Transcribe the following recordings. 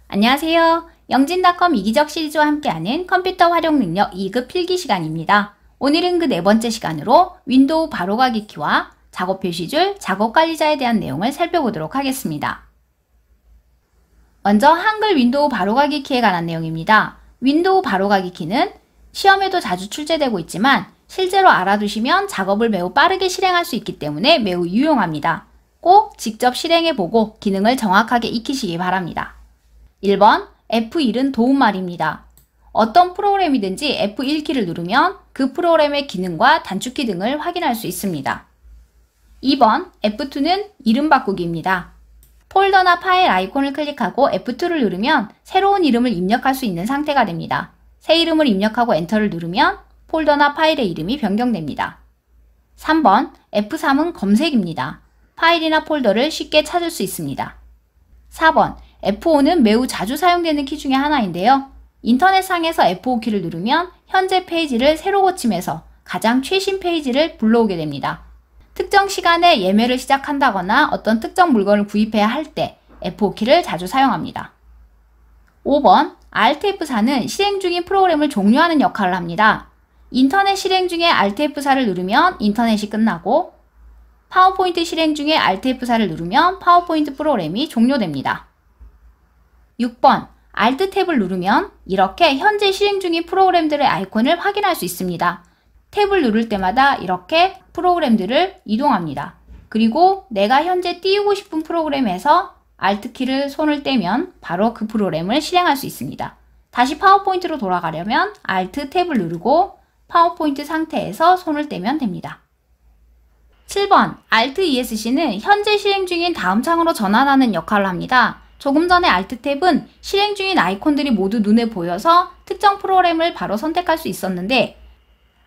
안녕하세요. 영진닷컴 이기적 시리즈와 함께하는 컴퓨터 활용 능력 2급 필기 시간입니다. 오늘은 그 네 번째 시간으로 윈도우 바로가기 키와 작업 표시줄, 작업 관리자에 대한 내용을 살펴보도록 하겠습니다. 먼저 한글 윈도우 바로가기 키에 관한 내용입니다. 윈도우 바로가기 키는 시험에도 자주 출제되고 있지만 실제로 알아두시면 작업을 매우 빠르게 실행할 수 있기 때문에 매우 유용합니다. 꼭 직접 실행해보고 기능을 정확하게 익히시기 바랍니다. 1번, F1은 도움말입니다. 어떤 프로그램이든지 F1키를 누르면 그 프로그램의 기능과 단축키 등을 확인할 수 있습니다. 2번, F2는 이름 바꾸기입니다. 폴더나 파일 아이콘을 클릭하고 F2를 누르면 새로운 이름을 입력할 수 있는 상태가 됩니다. 새 이름을 입력하고 엔터를 누르면 폴더나 파일의 이름이 변경됩니다. 3번, F3은 검색입니다. 파일이나 폴더를 쉽게 찾을 수 있습니다. 4번, F5는 매우 자주 사용되는 키 중에 하나인데요. 인터넷상에서 F5키를 누르면 현재 페이지를 새로 고침해서 가장 최신 페이지를 불러오게 됩니다. 특정 시간에 예매를 시작한다거나 어떤 특정 물건을 구입해야 할 때 F5키를 자주 사용합니다. 5번, Alt F4는 실행 중인 프로그램을 종료하는 역할을 합니다. 인터넷 실행 중에 Alt F4를 누르면 인터넷이 끝나고 파워포인트 실행 중에 Alt F4를 누르면 파워포인트 프로그램이 종료됩니다. 6번, Alt 탭을 누르면 이렇게 현재 실행 중인 프로그램들의 아이콘을 확인할 수 있습니다. 탭을 누를 때마다 이렇게 프로그램들을 이동합니다. 그리고 내가 현재 띄우고 싶은 프로그램에서 Alt키를 손을 떼면 바로 그 프로그램을 실행할 수 있습니다. 다시 파워포인트로 돌아가려면 Alt 탭을 누르고 파워포인트 상태에서 손을 떼면 됩니다. 7번, Alt ESC는 현재 실행 중인 다음 창으로 전환하는 역할을 합니다. 조금 전에 Alt 탭은 실행 중인 아이콘들이 모두 눈에 보여서 특정 프로그램을 바로 선택할 수 있었는데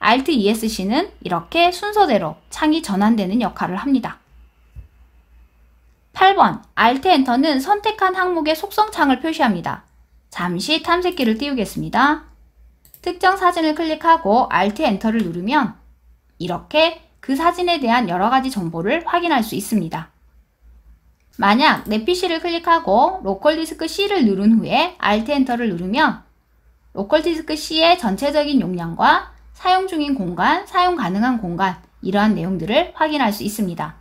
Alt ESC는 이렇게 순서대로 창이 전환되는 역할을 합니다. 8번, Alt Enter는 선택한 항목의 속성 창을 표시합니다. 잠시 탐색기를 띄우겠습니다. 특정 사진을 클릭하고 Alt Enter를 누르면 이렇게 그 사진에 대한 여러가지 정보를 확인할 수 있습니다. 만약 내 PC를 클릭하고 로컬디스크 C를 누른 후에 Alt Enter를 누르면 로컬디스크 C의 전체적인 용량과 사용 중인 공간, 사용 가능한 공간, 이러한 내용들을 확인할 수 있습니다.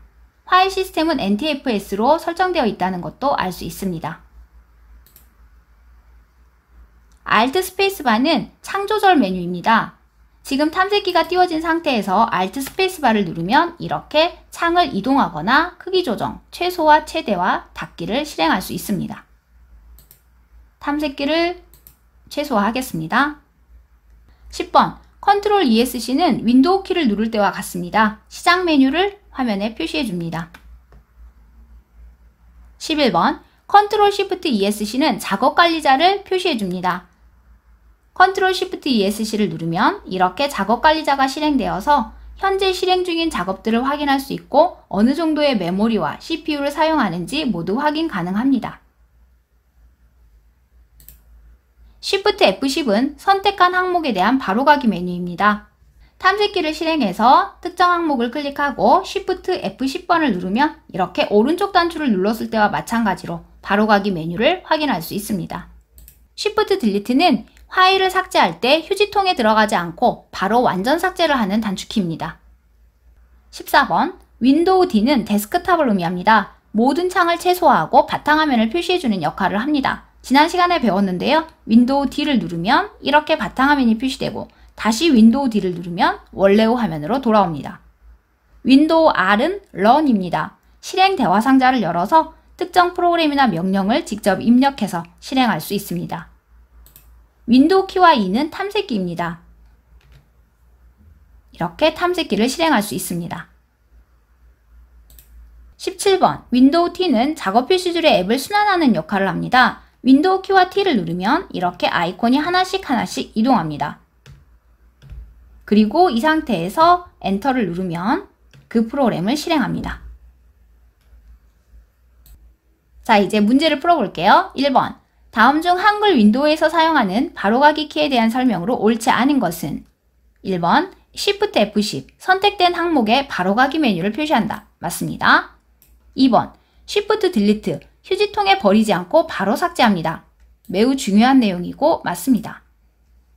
파일 시스템은 NTFS로 설정되어 있다는 것도 알 수 있습니다. Alt 스페이스바는 창 조절 메뉴입니다. 지금 탐색기가 띄워진 상태에서 Alt 스페이스바를 누르면 이렇게 창을 이동하거나 크기 조정, 최소화, 최대화, 닫기를 실행할 수 있습니다. 탐색기를 최소화하겠습니다. 10번, Ctrl ESC는 윈도우 키를 누를 때와 같습니다. 시작 메뉴를 화면에 표시해 줍니다. 11번, Ctrl Shift ESC는 작업 관리자를 표시해 줍니다. Ctrl Shift ESC를 누르면 이렇게 작업 관리자가 실행되어서 현재 실행 중인 작업들을 확인할 수 있고 어느 정도의 메모리와 CPU를 사용하는지 모두 확인 가능합니다. Shift F10은 선택한 항목에 대한 바로가기 메뉴입니다. 탐색기를 실행해서 특정 항목을 클릭하고 Shift F10번을 누르면 이렇게 오른쪽 단추를 눌렀을 때와 마찬가지로 바로가기 메뉴를 확인할 수 있습니다. Shift Delete는 파일을 삭제할 때 휴지통에 들어가지 않고 바로 완전 삭제를 하는 단축키입니다. 14번, 윈도우 D는 데스크탑을 의미합니다. 모든 창을 최소화하고 바탕화면을 표시해주는 역할을 합니다. 지난 시간에 배웠는데요. 윈도우 D를 누르면 이렇게 바탕화면이 표시되고 다시 윈도우 D를 누르면 원래의 화면으로 돌아옵니다. 윈도우 R은 런입니다. 실행 대화 상자를 열어서 특정 프로그램이나 명령을 직접 입력해서 실행할 수 있습니다. 윈도우 키와 E는 탐색기입니다. 이렇게 탐색기를 실행할 수 있습니다. 17번, 윈도우 T는 작업 표시줄의 앱을 순환하는 역할을 합니다. 윈도우 키와 T를 누르면 이렇게 아이콘이 하나씩 이동합니다. 그리고 이 상태에서 엔터를 누르면 그 프로그램을 실행합니다. 자, 이제 문제를 풀어볼게요. 1번, 다음 중 한글 윈도우에서 사용하는 바로가기 키에 대한 설명으로 옳지 않은 것은 1번, Shift F10 선택된 항목에 바로가기 메뉴를 표시한다. 맞습니다. 2번 Shift Delete 휴지통에 버리지 않고 바로 삭제합니다. 매우 중요한 내용이고 맞습니다.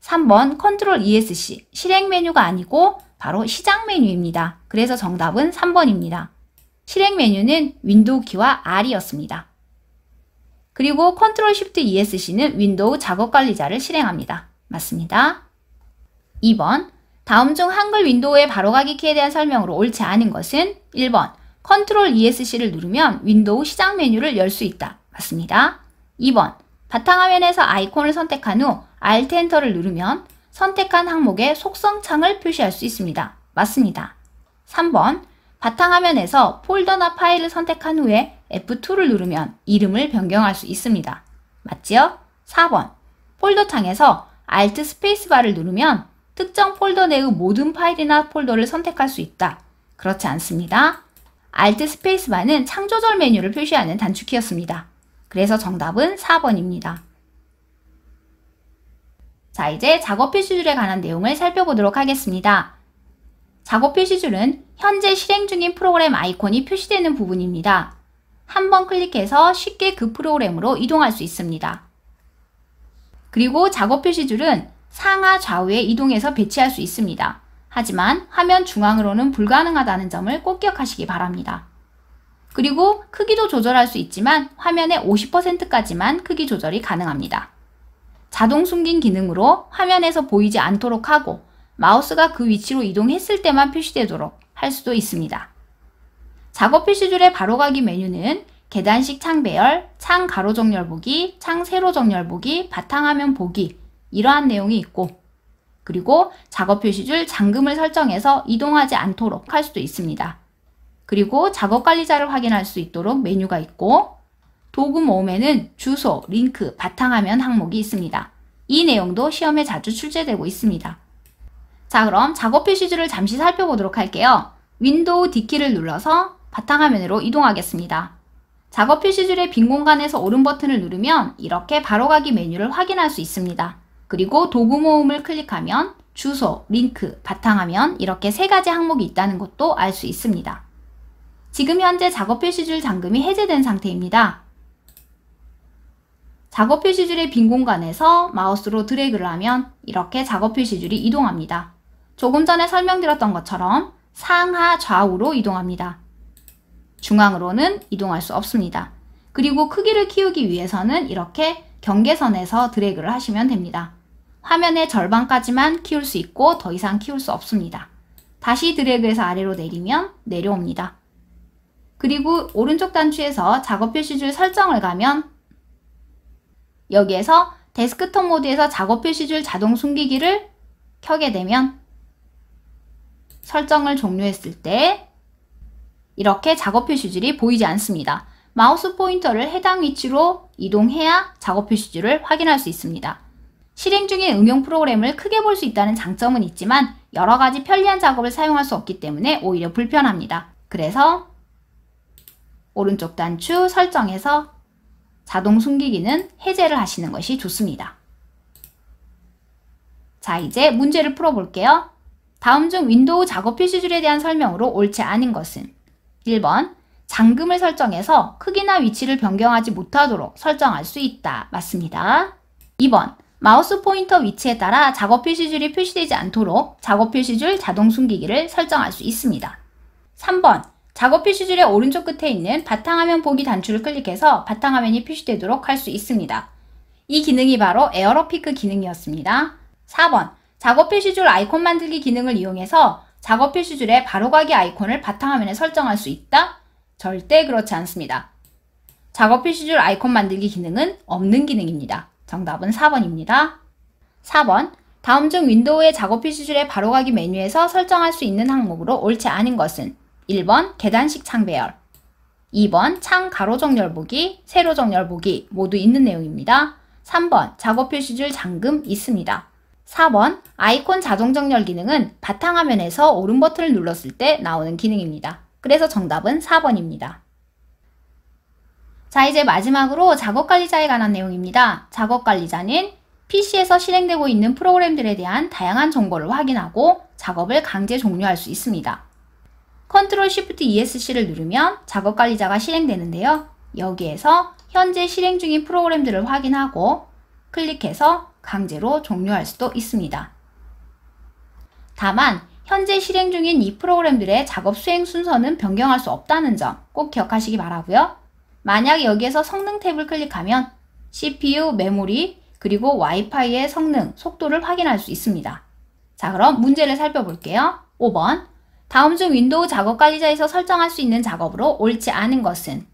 3번 Ctrl ESC 실행 메뉴가 아니고 바로 시작 메뉴입니다. 그래서 정답은 3번입니다. 실행 메뉴는 윈도우 키와 R이었습니다. 그리고 Ctrl Shift ESC는 윈도우 작업 관리자를 실행합니다. 맞습니다. 2번 다음 중 한글 윈도우의 바로가기 키에 대한 설명으로 옳지 않은 것은 1번 Ctrl ESC를 누르면 윈도우 시작 메뉴를 열 수 있다. 맞습니다. 2번 바탕화면에서 아이콘을 선택한 후 Alt 엔터를 누르면 선택한 항목의 속성 창을 표시할 수 있습니다. 맞습니다. 3번 바탕화면에서 폴더나 파일을 선택한 후에 F2를 누르면 이름을 변경할 수 있습니다. 맞지요? 4번 폴더 창에서 Alt 스페이스바를 누르면 특정 폴더 내의 모든 파일이나 폴더를 선택할 수 있다. 그렇지 않습니다. Alt 스페이스바는 창 조절 메뉴를 표시하는 단축키였습니다. 그래서 정답은 4번입니다. 자, 이제 작업 표시줄에 관한 내용을 살펴보도록 하겠습니다. 작업 표시줄은 현재 실행 중인 프로그램 아이콘이 표시되는 부분입니다. 한번 클릭해서 쉽게 그 프로그램으로 이동할 수 있습니다. 그리고 작업 표시줄은 상하 좌우에 이동해서 배치할 수 있습니다. 하지만 화면 중앙으로는 불가능하다는 점을 꼭 기억하시기 바랍니다. 그리고 크기도 조절할 수 있지만 화면의 50%까지만 크기 조절이 가능합니다. 자동 숨긴 기능으로 화면에서 보이지 않도록 하고 마우스가 그 위치로 이동했을 때만 표시되도록 할 수도 있습니다. 작업 표시줄의 바로가기 메뉴는 계단식 창 배열, 창 가로 정렬 보기, 창 세로 정렬 보기, 바탕화면 보기 이러한 내용이 있고 그리고 작업 표시줄 잠금을 설정해서 이동하지 않도록 할 수도 있습니다. 그리고 작업 관리자를 확인할 수 있도록 메뉴가 있고 도구 모음에는 주소, 링크, 바탕화면 항목이 있습니다. 이 내용도 시험에 자주 출제되고 있습니다. 자, 그럼 작업 표시줄을 잠시 살펴보도록 할게요. 윈도우 D키를 눌러서 바탕화면으로 이동하겠습니다. 작업 표시줄의 빈 공간에서 오른 버튼을 누르면 이렇게 바로가기 메뉴를 확인할 수 있습니다. 그리고 도구 모음을 클릭하면 주소, 링크, 바탕화면 이렇게 세 가지 항목이 있다는 것도 알 수 있습니다. 지금 현재 작업 표시줄 잠금이 해제된 상태입니다. 작업 표시줄의 빈 공간에서 마우스로 드래그를 하면 이렇게 작업 표시줄이 이동합니다. 조금 전에 설명드렸던 것처럼 상하 좌우로 이동합니다. 중앙으로는 이동할 수 없습니다. 그리고 크기를 키우기 위해서는 이렇게 경계선에서 드래그를 하시면 됩니다. 화면의 절반까지만 키울 수 있고 더 이상 키울 수 없습니다. 다시 드래그해서 아래로 내리면 내려옵니다. 그리고 오른쪽 단추에서 작업 표시줄 설정을 가면 여기에서 데스크톱 모드에서 작업 표시줄 자동 숨기기를 켜게 되면 설정을 종료했을 때 이렇게 작업 표시줄이 보이지 않습니다. 마우스 포인터를 해당 위치로 이동해야 작업 표시줄을 확인할 수 있습니다. 실행 중인 응용 프로그램을 크게 볼 수 있다는 장점은 있지만 여러 가지 편리한 작업을 사용할 수 없기 때문에 오히려 불편합니다. 그래서 오른쪽 단추 설정에서 자동 숨기기는 해제를 하시는 것이 좋습니다. 자, 이제 문제를 풀어볼게요. 다음 중 윈도우 작업 표시줄에 대한 설명으로 옳지 않은 것은 1번 잠금을 설정해서 크기나 위치를 변경하지 못하도록 설정할 수 있다. 맞습니다. 2번 마우스 포인터 위치에 따라 작업 표시줄이 표시되지 않도록 작업 표시줄 자동 숨기기를 설정할 수 있습니다. 3번 작업 표시줄의 오른쪽 끝에 있는 바탕화면 보기 단추를 클릭해서 바탕화면이 표시되도록 할 수 있습니다. 이 기능이 바로 에어로피크 기능이었습니다. 4번 작업 표시줄 아이콘 만들기 기능을 이용해서 작업 표시줄의 바로가기 아이콘을 바탕화면에 설정할 수 있다? 절대 그렇지 않습니다. 작업 표시줄 아이콘 만들기 기능은 없는 기능입니다. 정답은 4번입니다. 4번 다음 중 윈도우의 작업 표시줄의 바로가기 메뉴에서 설정할 수 있는 항목으로 옳지 않은 것은 1번 계단식 창 배열, 2번 창 가로 정렬 보기, 세로 정렬 보기 모두 있는 내용입니다. 3번 작업 표시줄 잠금 있습니다. 4번 아이콘 자동 정렬 기능은 바탕화면에서 오른 버튼을 눌렀을 때 나오는 기능입니다. 그래서 정답은 4번입니다. 자, 이제 마지막으로 작업관리자에 관한 내용입니다. 작업관리자는 PC에서 실행되고 있는 프로그램들에 대한 다양한 정보를 확인하고 작업을 강제 종료할 수 있습니다. Ctrl Shift ESC를 누르면 작업 관리자가 실행되는데요. 여기에서 현재 실행 중인 프로그램들을 확인하고 클릭해서 강제로 종료할 수도 있습니다. 다만 현재 실행 중인 이 프로그램들의 작업 수행 순서는 변경할 수 없다는 점 꼭 기억하시기 바라고요. 만약 여기에서 성능 탭을 클릭하면 CPU, 메모리, 그리고 와이파이의 성능, 속도를 확인할 수 있습니다. 자, 그럼 문제를 살펴볼게요. 5번. 다음 중 윈도우 작업 관리자에서 설정할 수 있는 작업으로 옳지 않은 것은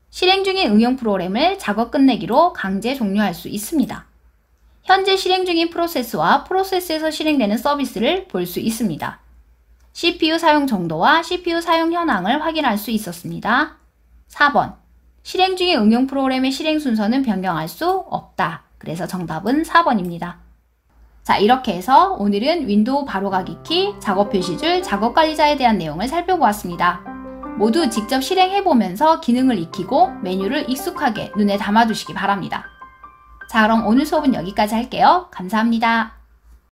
실행 중인 응용 프로그램을 작업 끝내기로 강제 종료할 수 있습니다. 현재 실행 중인 프로세스와 프로세스에서 실행되는 서비스를 볼 수 있습니다. CPU 사용 정도와 CPU 사용 현황을 확인할 수 있었습니다. 4번. 실행 중인 응용 프로그램의 실행 순서는 변경할 수 없다. 그래서 정답은 4번입니다. 자, 이렇게 해서 오늘은 윈도우 바로가기 키, 작업 표시줄, 작업 관리자에 대한 내용을 살펴보았습니다. 모두 직접 실행해보면서 기능을 익히고 메뉴를 익숙하게 눈에 담아두시기 바랍니다. 자, 그럼 오늘 수업은 여기까지 할게요. 감사합니다.